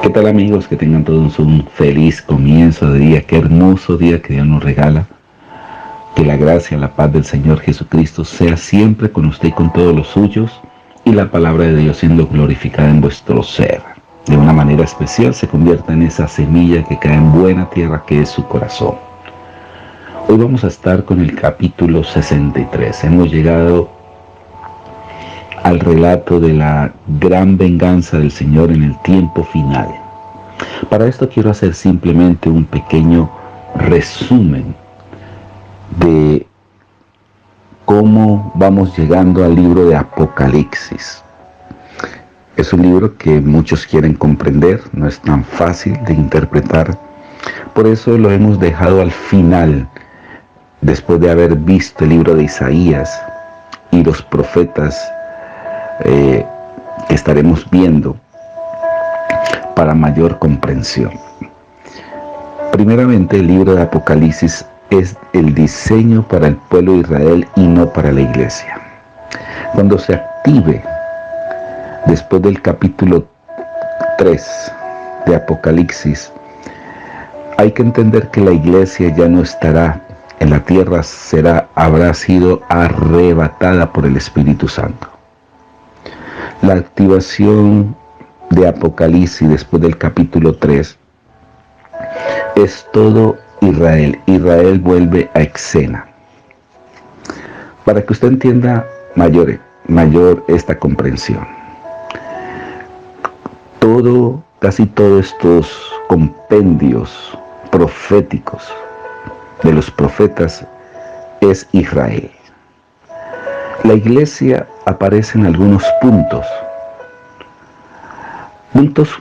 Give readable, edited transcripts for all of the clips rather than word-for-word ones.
¿Qué tal, amigos? Que tengan todos un feliz comienzo de día. Qué hermoso día que Dios nos regala. Que la gracia, la paz del Señor Jesucristo sea siempre con usted y con todos los suyos, y la palabra de Dios siendo glorificada en vuestro ser. De una manera especial se convierta en esa semilla que cae en buena tierra que es su corazón. Hoy vamos a estar con el capítulo 63. Hemos llegado al relato de la gran venganza del Señor en el tiempo final. Para esto quiero hacer simplemente un pequeño resumen de cómo vamos llegando al libro de Apocalipsis. Es un libro que muchos quieren comprender, no es tan fácil de interpretar. Por eso lo hemos dejado al final, después de haber visto el libro de Isaías y los profetas que estaremos viendo para mayor comprensión. Primeramente, el libro de Apocalipsis es el diseño para el pueblo de Israel y no para la iglesia. Cuando se active después del capítulo 3 de Apocalipsis, hay que entender que la iglesia ya no estará en la tierra, habrá sido arrebatada por el Espíritu Santo. La activación de Apocalipsis después del capítulo 3 es todo Israel. Israel vuelve a escena. Para que usted entienda mayor esta comprensión. Casi todos estos compendios proféticos de los profetas es Israel. La iglesia aparece en algunos puntos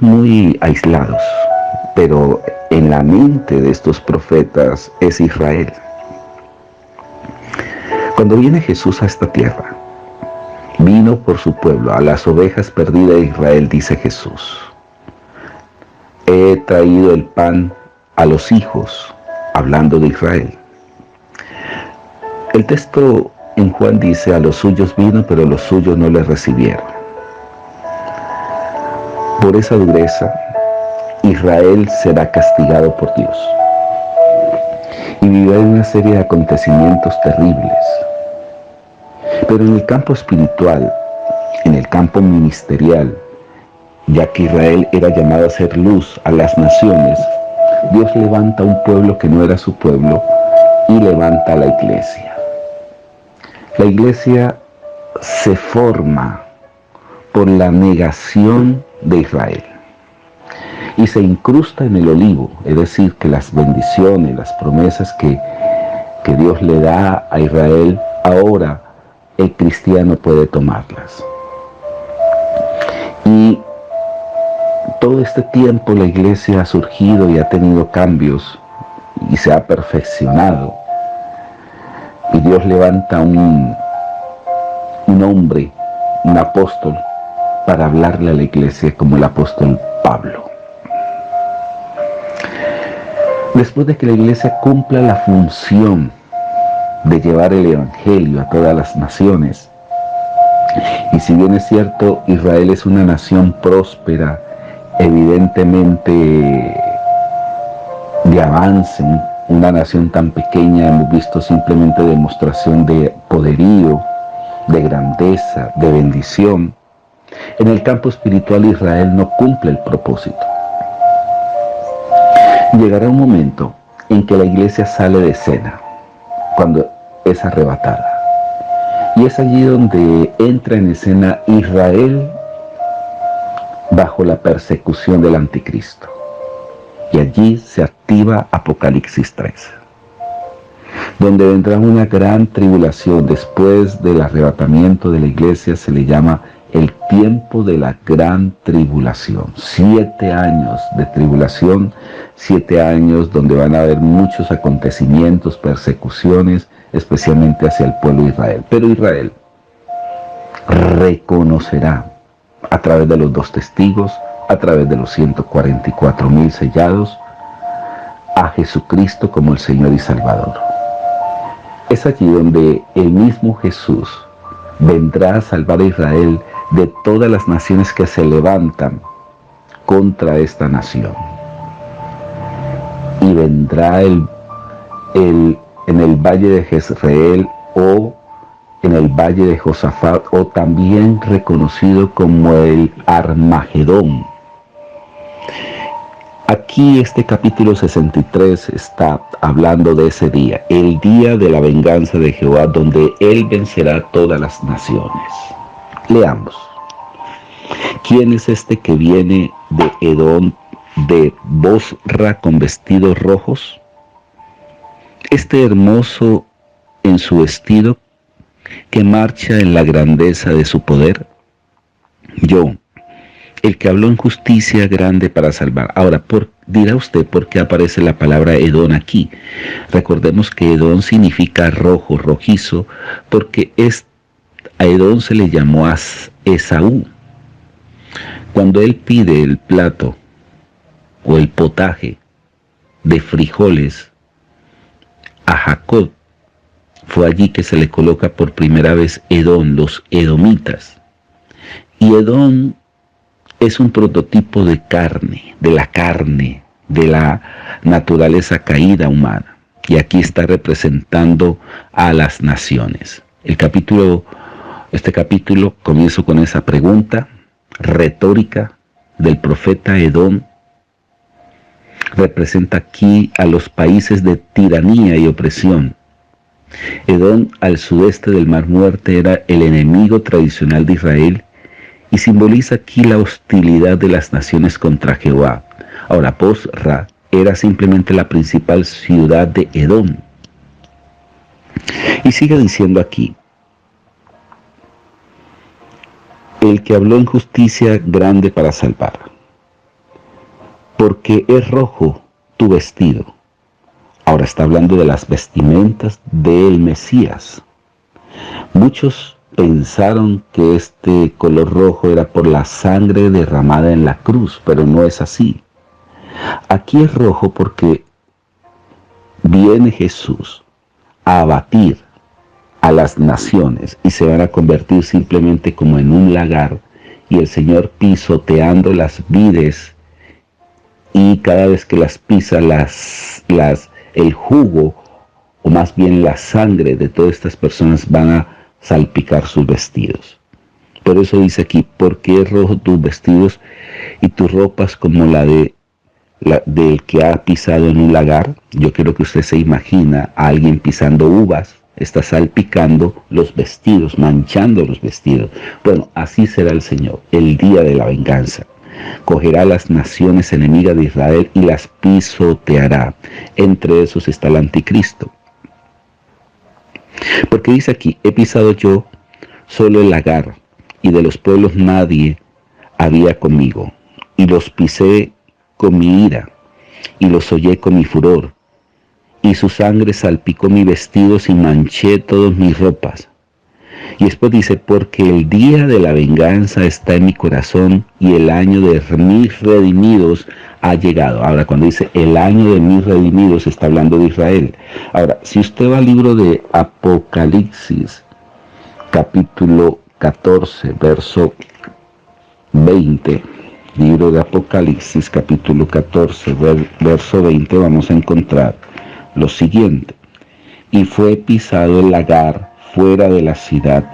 muy aislados, pero en la mente de estos profetas es Israel. Cuando viene Jesús a esta tierra, vino por su pueblo, a las ovejas perdidas de Israel, dice Jesús. He traído el pan a los hijos, hablando de Israel. El texto en Juan dice, a los suyos vino, pero los suyos no le recibieron. Por esa dureza, Israel será castigado por Dios y vivirá una serie de acontecimientos terribles. Pero en el campo espiritual, en el campo ministerial, ya que Israel era llamado a ser luz a las naciones, Dios levanta un pueblo que no era su pueblo y levanta a la iglesia. La iglesia se forma por la negación de Israel y se incrusta en el olivo, es decir, que las bendiciones, las promesas que Dios le da a Israel, ahora el cristiano puede tomarlas. Y todo este tiempo la iglesia ha surgido y ha tenido cambios y se ha perfeccionado. Y Dios levanta un hombre, un apóstol, para hablarle a la iglesia como el apóstol Pablo. Después de que la iglesia cumpla la función de llevar el evangelio a todas las naciones, y si bien es cierto, Israel es una nación próspera, evidentemente de avance, una nación tan pequeña, hemos visto simplemente demostración de poderío, de grandeza, de bendición. En el campo espiritual Israel no cumple el propósito. Llegará un momento en que la iglesia sale de escena, cuando es arrebatada. Y es allí donde entra en escena Israel bajo la persecución del anticristo. Y allí se activa Apocalipsis 3, donde vendrá una gran tribulación. Después del arrebatamiento de la iglesia se le llama el tiempo de la gran tribulación. 7 años de tribulación, 7 años donde van a haber muchos acontecimientos, persecuciones, especialmente hacia el pueblo de Israel. Pero Israel reconocerá a través de los 2 testigos, a través de los 144,000 sellados, a Jesucristo como el Señor y Salvador. Es allí donde el mismo Jesús vendrá a salvar a Israel de todas las naciones que se levantan contra esta nación. Y vendrá en el valle de Jezreel o en el valle de Josafat, o también reconocido como el Armagedón. Aquí este capítulo 63 está hablando de ese día, el día de la venganza de Jehová, donde Él vencerá a todas las naciones. Leamos. ¿Quién es este que viene de Edom, de Bosra, con vestidos rojos? Este hermoso en su vestido, que marcha en la grandeza de su poder. Yo, el que habló en justicia grande para salvar. Ahora, dirá usted por qué aparece la palabra Edom aquí. Recordemos que Edom significa rojo, rojizo, porque a Edom se le llamó a Esaú. Cuando él pide el plato o el potaje de frijoles a Jacob, fue allí que se le coloca por primera vez Edom, los edomitas. Y Edom es un prototipo de la naturaleza caída humana. Y aquí está representando a las naciones. Este capítulo comienzo con esa pregunta retórica del profeta Edom. Representa aquí a los países de tiranía y opresión. Edom, al sudeste del Mar Muerto, era el enemigo tradicional de Israel y simboliza aquí la hostilidad de las naciones contra Jehová. Ahora, Bosra era simplemente la principal ciudad de Edom. Y sigue diciendo aquí, el que habló en justicia grande para salvar, porque es rojo tu vestido. Ahora está hablando de las vestimentas del Mesías. Muchos pensaron que este color rojo era por la sangre derramada en la cruz, pero no es así. Aquí es rojo porque viene Jesús a abatir a las naciones y se van a convertir simplemente como en un lagar, y el Señor pisoteando las vides, y cada vez que las pisa, el jugo, o más bien la sangre de todas estas personas van a salpicar sus vestidos. Por eso dice aquí, porque es rojo tus vestidos y tus ropas como la del que ha pisado en un lagar. Yo quiero que usted se imagina a alguien pisando uvas, está salpicando los vestidos, manchando los vestidos. Bueno, así será el Señor, el día de la venganza. Cogerá a las naciones enemigas de Israel y las pisoteará. Entre esos está el anticristo. Porque dice aquí, he pisado yo solo el lagar, y de los pueblos nadie había conmigo. Y los pisé con mi ira, y los hollé con mi furor. Y su sangre salpicó mis vestidos y manché todas mis ropas. Y después dice, porque el día de la venganza está en mi corazón y el año de mis redimidos ha llegado. Ahora, cuando dice el año de mis redimidos, está hablando de Israel. Ahora, si usted va al libro de Apocalipsis, capítulo 14, verso 20, libro de Apocalipsis, capítulo 14, verso 20, vamos a encontrar lo siguiente. Y fue pisado el lagar fuera de la ciudad,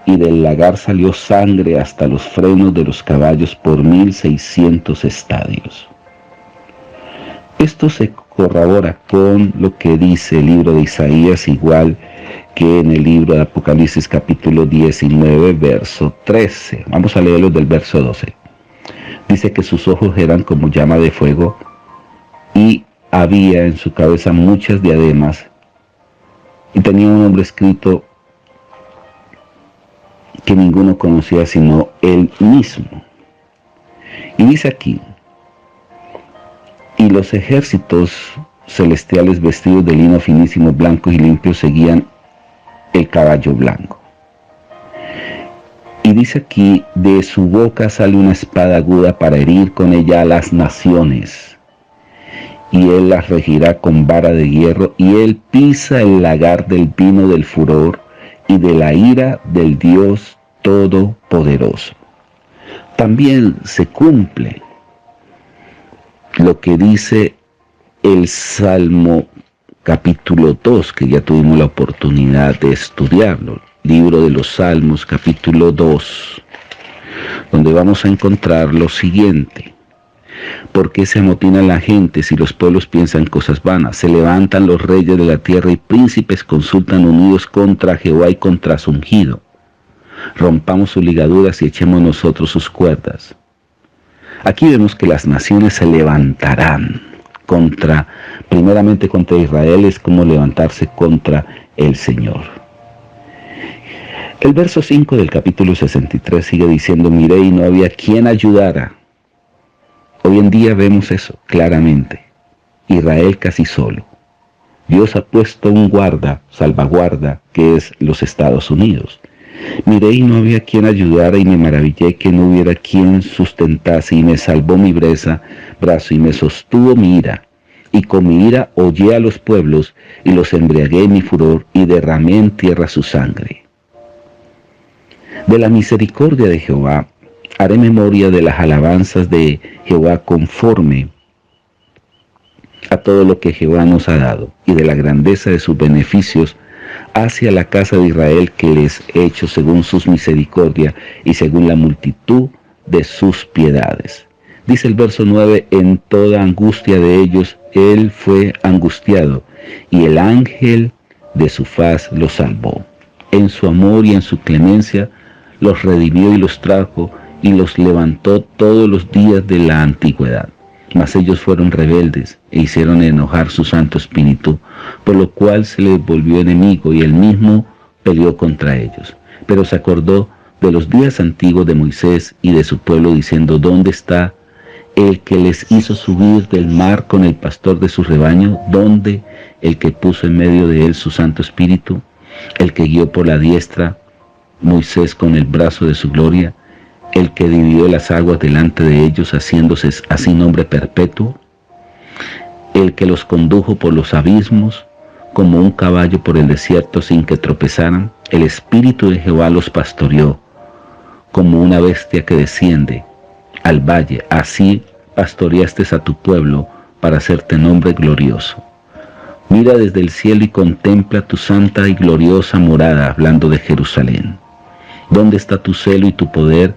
y del lagar salió sangre hasta los frenos de los caballos por 1600 estadios. Esto se corrobora con lo que dice el libro de Isaías, igual que en el libro de Apocalipsis capítulo 19, verso 13. Vamos a leerlo del verso 12. Dice que sus ojos eran como llama de fuego, y había en su cabeza muchas diademas, y tenía un nombre escrito que ninguno conocía sino él mismo. Y dice aquí, y los ejércitos celestiales vestidos de lino finísimo, blancos y limpios, seguían el caballo blanco. Y dice aquí, de su boca sale una espada aguda para herir con ella a las naciones, y él las regirá con vara de hierro, y él pisa el lagar del vino del furor y de la ira del Dios Todopoderoso. También se cumple lo que dice el Salmo capítulo 2, que ya tuvimos la oportunidad de estudiarlo, libro de los Salmos capítulo 2, donde vamos a encontrar lo siguiente. ¿Por qué se amotina la gente si los pueblos piensan cosas vanas? Se levantan los reyes de la tierra y príncipes consultan unidos contra Jehová y contra su ungido. Rompamos sus ligaduras y echemos nosotros sus cuerdas. Aquí vemos que las naciones se levantarán primeramente contra Israel, es como levantarse contra el Señor. El verso 5 del capítulo 63 sigue diciendo: miré y no había quien ayudara. Hoy en día vemos eso claramente. Israel casi solo. Dios ha puesto un salvaguarda, que es los Estados Unidos. Miré y no había quien ayudara, y me maravillé que no hubiera quien sustentase, y me salvó mi brazo, y me sostuvo mi ira. Y con mi ira hollé a los pueblos, y los embriagué en mi furor, y derramé en tierra su sangre. De la misericordia de Jehová haré memoria, de las alabanzas de Jehová conforme a todo lo que Jehová nos ha dado, y de la grandeza de sus beneficios hacia la casa de Israel, que les he hecho según sus misericordias y según la multitud de sus piedades. Dice el verso 9: en toda angustia de ellos él fue angustiado, y el ángel de su faz los salvó. En su amor y en su clemencia los redimió y los trajo, y los levantó todos los días de la antigüedad. Mas ellos fueron rebeldes e hicieron enojar su Santo Espíritu, por lo cual se les volvió enemigo, y él mismo peleó contra ellos. Pero se acordó de los días antiguos de Moisés y de su pueblo, diciendo: ¿dónde está el que les hizo subir del mar con el pastor de su rebaño? ¿Dónde el que puso en medio de él su Santo Espíritu? El que guió por la diestra Moisés con el brazo de su gloria, el que dividió las aguas delante de ellos, haciéndose así nombre perpetuo, el que los condujo por los abismos como un caballo por el desierto sin que tropezaran. El Espíritu de Jehová los pastoreó como una bestia que desciende al valle. Así pastoreaste a tu pueblo para hacerte nombre glorioso. Mira desde el cielo y contempla tu santa y gloriosa morada, hablando de Jerusalén. ¿Dónde está tu celo y tu poder?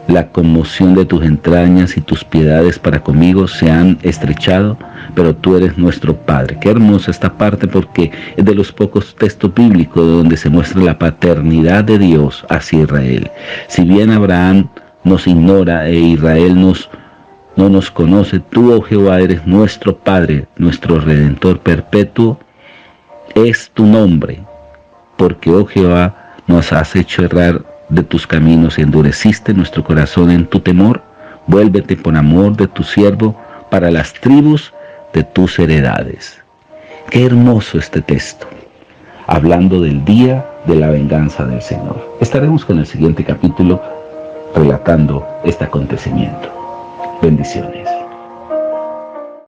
La conmoción de tus entrañas y tus piedades para conmigo se han estrechado, pero tú eres nuestro Padre. Qué hermosa esta parte, porque es de los pocos textos bíblicos donde se muestra la paternidad de Dios hacia Israel. Si bien Abraham nos ignora e Israel no nos conoce, tú, oh Jehová, eres nuestro Padre, nuestro Redentor perpetuo es tu nombre, porque, oh Jehová, nos has hecho errar de tus caminos y endureciste nuestro corazón en tu temor. Vuélvete por amor de tu siervo para las tribus de tus heredades. Qué hermoso este texto, hablando del día de la venganza del Señor. Estaremos con el siguiente capítulo relatando este acontecimiento. Bendiciones.